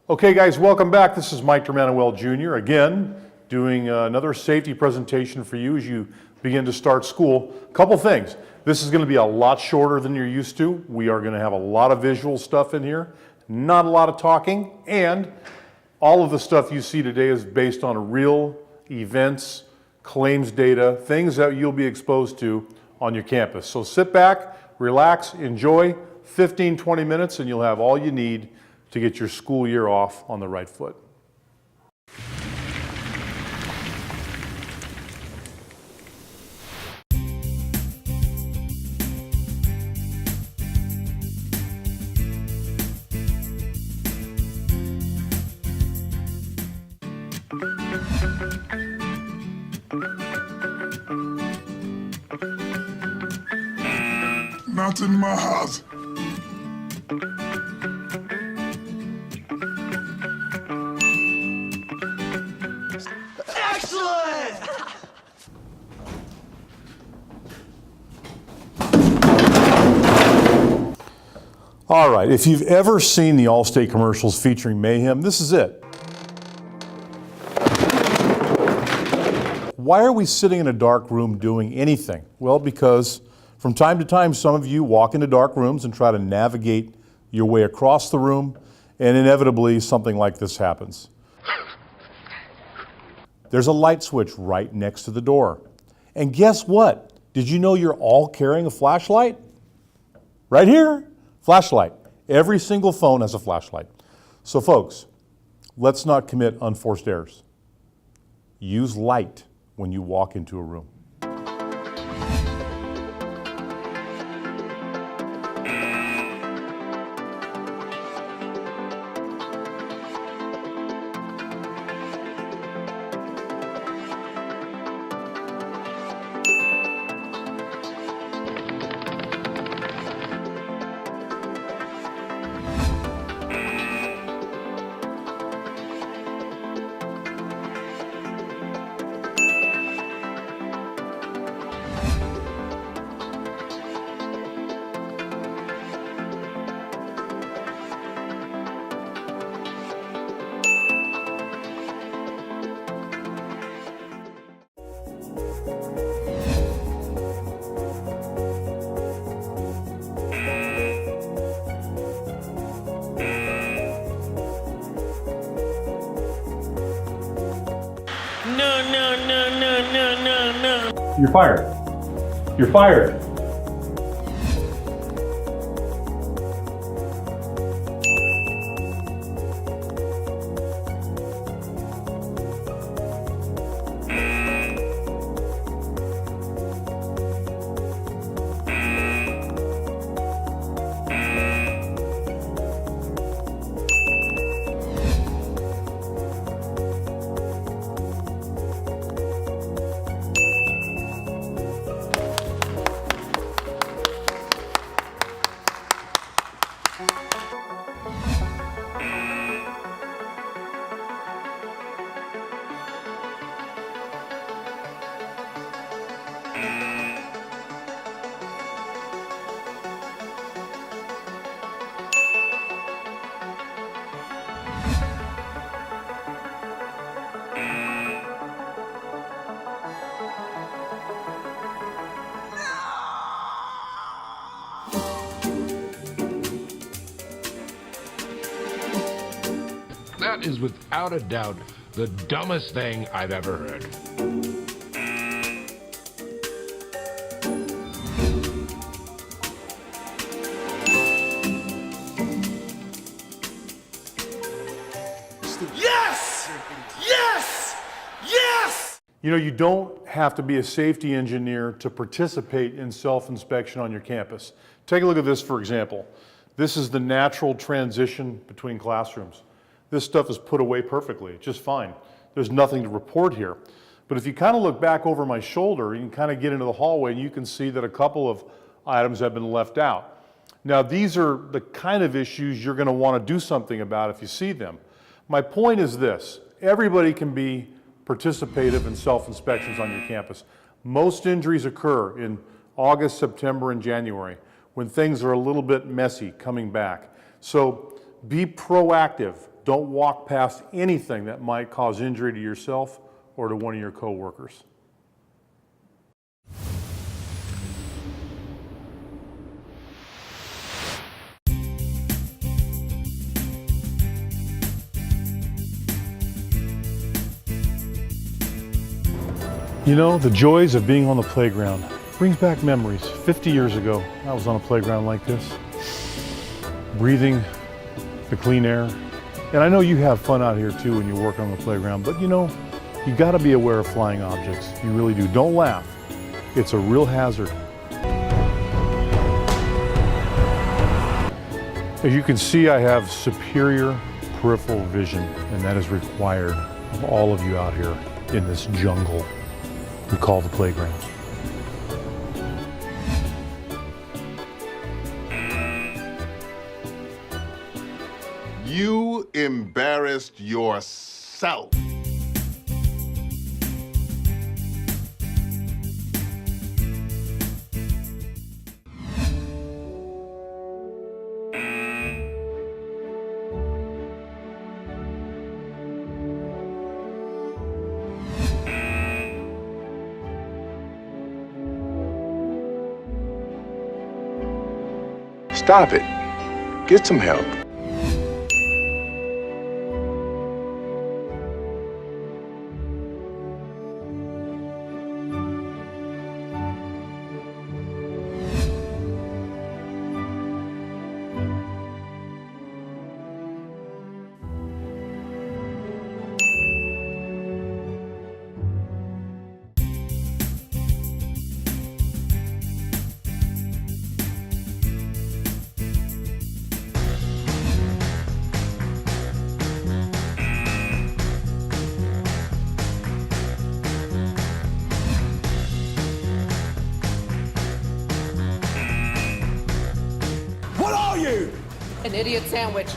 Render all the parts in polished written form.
Okay guys, welcome back. This is Mike Dermanuel Jr. again, doing another safety presentation for you as you begin to start school. Couple things. This is going to be a lot shorter than you're used to. We are going to have a lot of visual stuff in here, not a lot of talking, and all of the stuff you see today is based on real events, claims data, things that you'll be exposed to on your campus. So sit back, relax, enjoy 15, 20 minutes, and you'll have all you need to get your school year off on the right foot. Not in my house. Excellent! All right, if you've ever seen the Allstate commercials featuring mayhem, this is it. Why are we sitting in a dark room doing anything? Well, because from time to time, some of you walk into dark rooms and try to navigate your way across the room, and inevitably something like this happens. There's a light switch right next to the door. And guess what? Did you know you're all carrying a flashlight? Right here, flashlight. Every single phone has a flashlight. So folks, let's not commit unforced errors. Use light when you walk into a room. No. You're fired. You're fired. That is without a doubt the dumbest thing I've ever heard. Yes! Yes! Yes! You know, you don't have to be a safety engineer to participate in self-inspection on your campus. Take a look at this, for example. This is the natural transition between classrooms. This stuff is put away perfectly, just fine. There's nothing to report here. But if you kind of look back over my shoulder, you can kind of get into the hallway and you can see that a couple of items have been left out. Now, these are the kind of issues you're going to want to do something about if you see them. My point is this: everybody can be participative in self-inspections on your campus. Most injuries occur in August, September, and January, when things are a little bit messy coming back. So be proactive. Don't walk past anything that might cause injury to yourself or to one of your coworkers. You know, the joys of being on the playground brings back memories. 50 years ago, I was on a playground like this, breathing the clean air. And I know you have fun out here too when you work on the playground, but you know, you gotta be aware of flying objects. You really do. Don't laugh. It's a real hazard. As you can see, I have superior peripheral vision, and that is required of all of you out here in this jungle we call the playground. You embarrassed yourself. Stop it. Get some help. What are you? An idiot sandwich.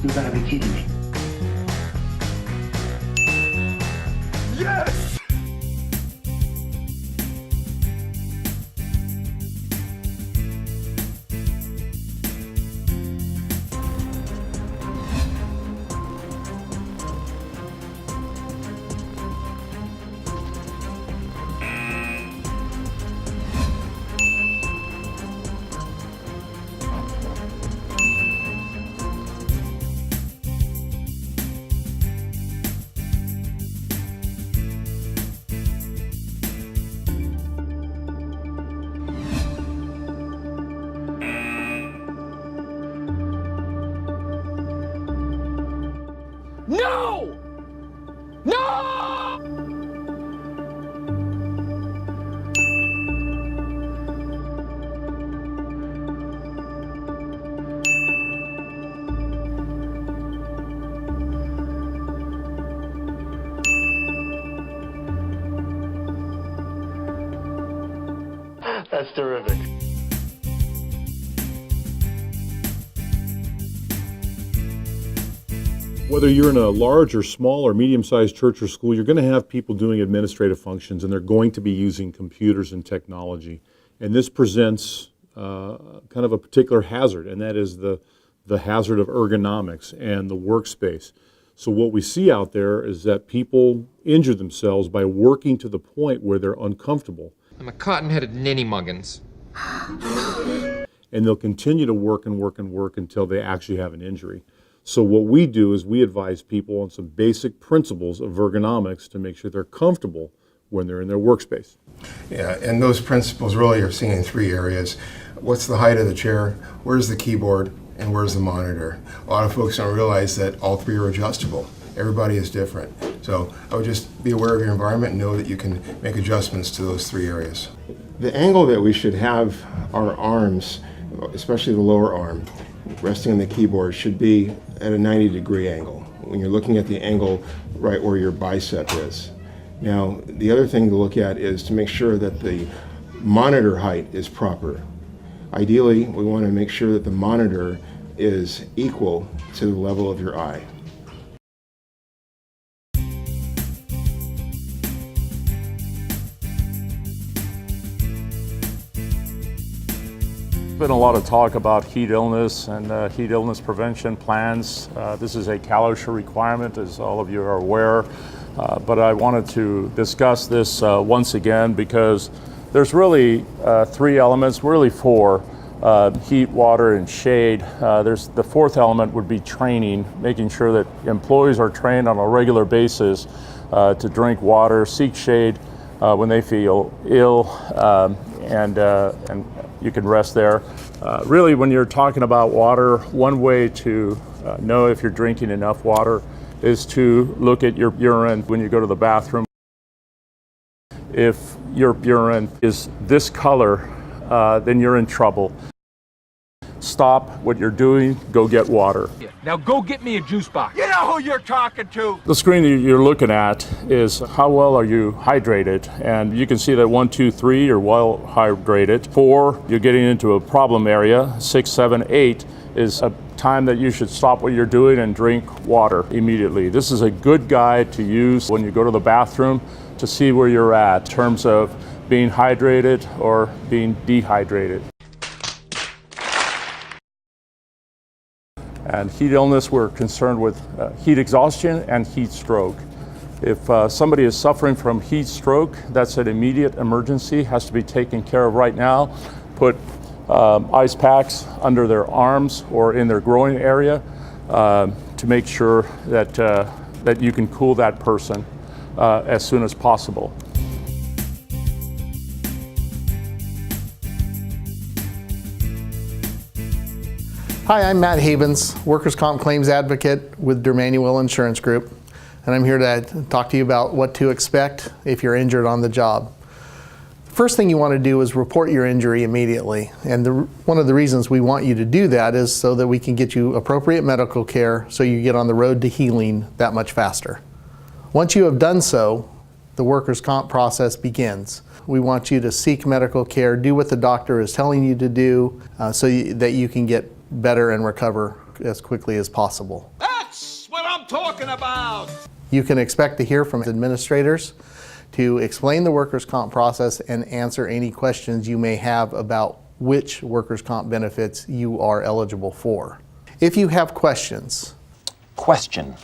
You gotta be kidding me. Yes! No! No! That's terrific. Whether you're in a large or small or medium-sized church or school, you're going to have people doing administrative functions, and they're going to be using computers and technology. And this presents kind of a particular hazard, and that is the hazard of ergonomics and the workspace. So what we see out there is that people injure themselves by working to the point where they're uncomfortable. I'm a cotton-headed ninny-muggins. And they'll continue to work and work and work until they actually have an injury. So what we do is we advise people on some basic principles of ergonomics to make sure they're comfortable when they're in their workspace. Yeah, and those principles really are seen in three areas. What's the height of the chair? Where's the keyboard? And where's the monitor? A lot of folks don't realize that all three are adjustable. Everybody is different. So I would just be aware of your environment and know that you can make adjustments to those three areas. The angle that we should have our arms, especially the lower arm, resting on the keyboard, should be at a 90-degree angle. When you're looking at the angle right where your bicep is. Now, the other thing to look at is to make sure that the monitor height is proper. Ideally, we want to make sure that the monitor is equal to the level of your eye. been a lot of talk about heat illness and heat illness prevention plans. This is a CalOSHA requirement, as all of you are aware, but I wanted to discuss this once again because there's really three elements, really four: heat, water, and shade. There's the fourth element would be training, making sure that employees are trained on a regular basis to drink water, seek shade when they feel ill, and you can rest there. Really, when you're talking about water, one way to know if you're drinking enough water is to look at your urine when you go to the bathroom. If your urine is this color, then you're in trouble. Stop what you're doing, go get water. Now go get me a juice box. You know who you're talking to. The screen you're looking at is how well are you hydrated, and you can see that 1, 2, 3 you're well hydrated. 4, you're getting into a problem area. 6, 7, 8 is a time that you should stop what you're doing and drink water immediately. This is a good guide to use when you go to the bathroom to see where you're at in terms of being hydrated or being dehydrated. And heat illness, we're concerned with heat exhaustion and heat stroke. If somebody is suffering from heat stroke, that's an immediate emergency, has to be taken care of right now. Put ice packs under their arms or in their groin area to make sure that, that you can cool that person as soon as possible. Hi, I'm Matt Havens, Workers' Comp Claims Advocate with Dermanuel Insurance Group, and I'm here to talk to you about what to expect if you're injured on the job. The first thing you want to do is report your injury immediately, and one of the reasons we want you to do that is so that we can get you appropriate medical care so you get on the road to healing that much faster. Once you have done so, the workers' comp process begins. We want you to seek medical care, do what the doctor is telling you to do so that you can get better and recover as quickly as possible. That's what I'm talking about. You can expect to hear from administrators to explain the workers' comp process and answer any questions you may have about which workers' comp benefits you are eligible for. If you have questions, Question: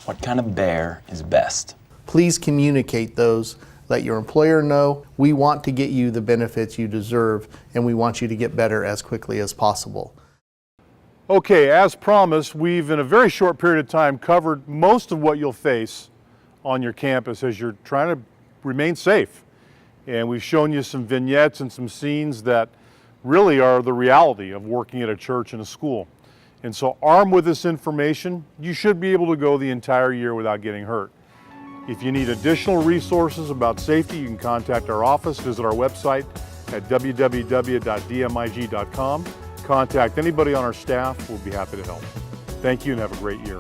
what kind of bear is best? Please communicate those. Let your employer know. We want to get you the benefits you deserve, and we want you to get better as quickly as possible. Okay, as promised, we've in a very short period of time covered most of what you'll face on your campus as you're trying to remain safe. And we've shown you some vignettes and some scenes that really are the reality of working at a church and a school. And so armed with this information, you should be able to go the entire year without getting hurt. If you need additional resources about safety, you can contact our office, visit our website at www.dmig.com. Contact anybody on our staff. We'll be happy to help. Thank you and have a great year.